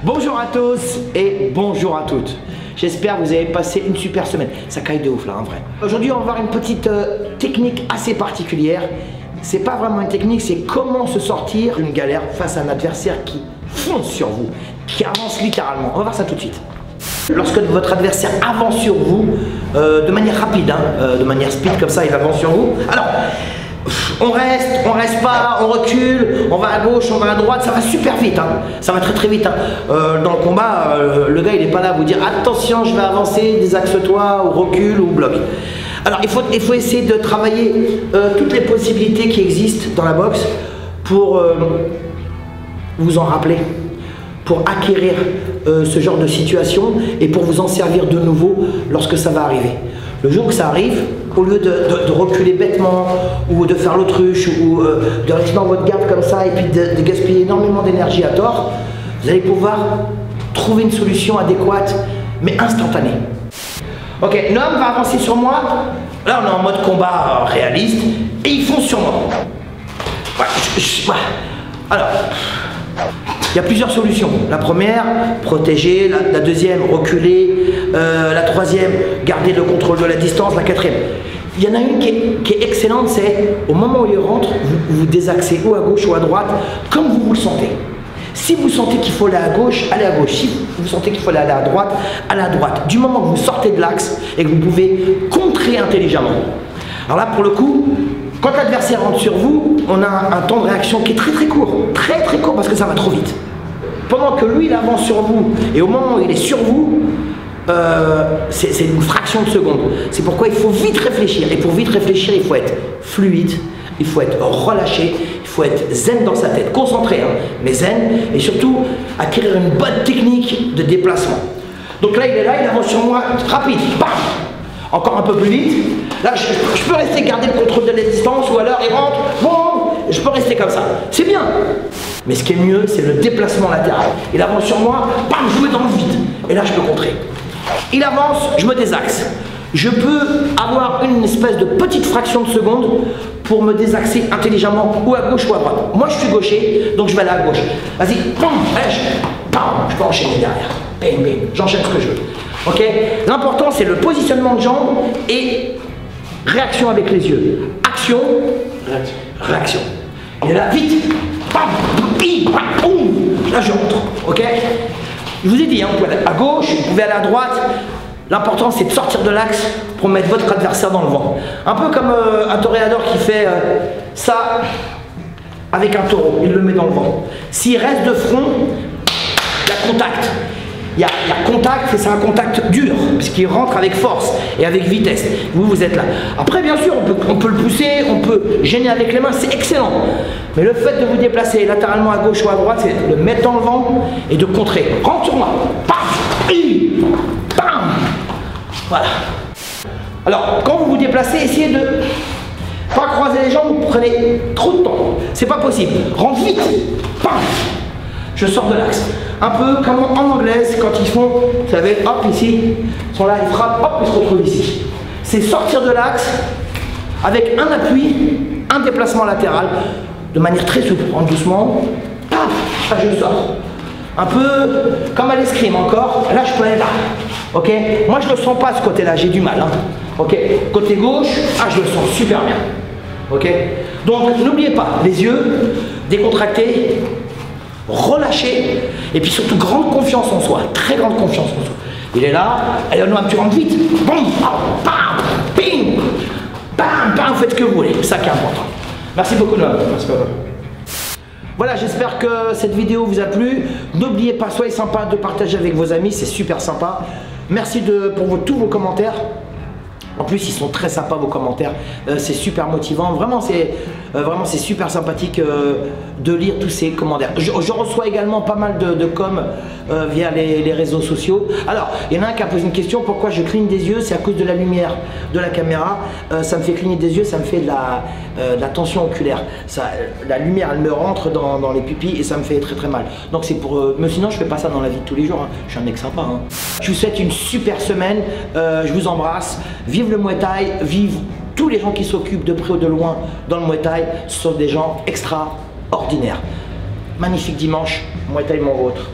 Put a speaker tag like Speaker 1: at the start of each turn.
Speaker 1: Bonjour à tous et bonjour à toutes. J'espère que vous avez passé une super semaine. Ça caille de ouf là, en vrai. Aujourd'hui, on va voir une petite technique assez particulière. C'est pas vraiment une technique, c'est comment se sortir d'une galère face à un adversaire qui fonce sur vous, qui avance littéralement. On va voir ça tout de suite. Lorsque votre adversaire avance sur vous, de manière rapide, de manière speed comme ça, il avance sur vous. Alors, on reste pas, on recule, on va à gauche, on va à droite, ça va super vite, ça va très vite. Dans le combat, le gars il est pas là à vous dire attention je vais avancer, désaxe-toi, ou recule ou bloque. Alors il faut essayer de travailler toutes les possibilités qui existent dans la boxe pour vous en rappeler, pour acquérir ce genre de situation et pour vous en servir de nouveau lorsque ça va arriver. Le jour que ça arrive, au lieu de reculer bêtement ou de faire l'autruche ou de rester dans votre garde comme ça et puis de gaspiller énormément d'énergie à tort, vous allez pouvoir trouver une solution adéquate mais instantanée. Ok, l'homme va avancer sur moi, là on est en mode combat réaliste et il fonce sur moi. Alors, il y a plusieurs solutions. La première, protéger. La deuxième, reculer. La troisième, garder le contrôle de la distance. La quatrième. Il y en a une qui est excellente, c'est au moment où il rentre, vous désaxez ou à gauche ou à droite, comme vous le sentez. Si vous sentez qu'il faut aller à gauche, allez à gauche. Si vous sentez qu'il faut aller à droite, allez à droite. Du moment que vous sortez de l'axe et que vous pouvez contrer intelligemment. Alors là, pour le coup, quand l'adversaire rentre sur vous, on a un temps de réaction qui est très court, très court parce que ça va trop vite. Pendant que lui il avance sur vous et au moment où il est sur vous, c'est une fraction de seconde. C'est pourquoi il faut vite réfléchir et pour vite réfléchir il faut être fluide, il faut être relâché, il faut être zen dans sa tête, concentré mais zen et surtout acquérir une bonne technique de déplacement. Donc là il est là, il avance sur moi, rapide, bam. Encore un peu plus vite. Là, je peux rester garder le contrôle de la distance ou alors il rentre, bon, je peux rester comme ça. C'est bien. Mais ce qui est mieux, c'est le déplacement latéral. Il avance sur moi, bam, je vais dans le vide. Et là, je peux contrer. Il avance, je me désaxe. Je peux avoir une espèce de petite fraction de seconde pour me désaxer intelligemment ou à gauche ou à droite. Moi, je suis gaucher, donc je vais aller à gauche. Vas-y, bam, je peux enchaîner derrière. Bam, bam, j'enchaîne ce que je veux. Ok, l'important c'est le positionnement de jambes et réaction avec les yeux. Action, réaction. Il est là, vite. Là je rentre. Ok. Je vous ai dit, vous pouvez aller à gauche, vous pouvez aller à droite. L'important c'est de sortir de l'axe pour mettre votre adversaire dans le vent. Un peu comme un toréador qui fait ça avec un taureau, il le met dans le vent. S'il reste de front, il y a contact. Il y a contact et c'est un contact dur puisqu'il rentre avec force et avec vitesse. Vous êtes là. Après bien sûr on peut le pousser, on peut gêner avec les mains, c'est excellent. Mais le fait de vous déplacer latéralement à gauche ou à droite, c'est de le mettre dans le vent et de contrer. Rentre sur moi. Paf, bam. Voilà. Alors quand vous vous déplacez, essayez de pas croiser les jambes, vous prenez trop de temps. C'est pas possible. Rentre vite. Pam. Je sors de l'axe. Un peu comme en anglaise, quand ils font, vous savez, hop, ici, ils sont là, ils frappent, hop, ils se retrouvent ici. C'est sortir de l'axe avec un appui, un déplacement latéral, de manière très souple, en doucement, paf, là je sors. Un peu comme à l'escrime encore, là je peux aller là. Ok. Moi je ne le sens pas ce côté-là, j'ai du mal. Ok. Côté gauche, je le sens super bien. Ok. Donc n'oubliez pas, les yeux décontractés, relâché et puis surtout grande confiance en soi, très grande confiance en soi. Il est là, allez Noam, tu rentres vite, bam, bam, bing, bam, bam, faites ce que vous voulez, c'est ça qui est important. Merci beaucoup Noam. Voilà, j'espère que cette vidéo vous a plu. N'oubliez pas, soyez sympa de partager avec vos amis, c'est super sympa. Merci pour tous vos commentaires. En plus, ils sont très sympas vos commentaires, c'est super motivant. Vraiment, c'est super sympathique de lire tous ces commentaires. Je reçois également pas mal de com via les réseaux sociaux. Alors, il y en a un qui a posé une question, pourquoi je cligne des yeux? C'est à cause de la lumière de la caméra. Ça me fait cligner des yeux, ça me fait de la tension oculaire. La lumière, elle me rentre dans les pupilles et ça me fait très mal. Donc c'est pour... mais sinon, je fais pas ça dans la vie de tous les jours. Je suis un mec sympa. Je vous souhaite une super semaine. Je vous embrasse. Vive le Muay Thai, vive tous les gens qui s'occupent de près ou de loin dans le Muay Thai sont des gens extraordinaires. Magnifique dimanche, Muay Thai mon vôtre.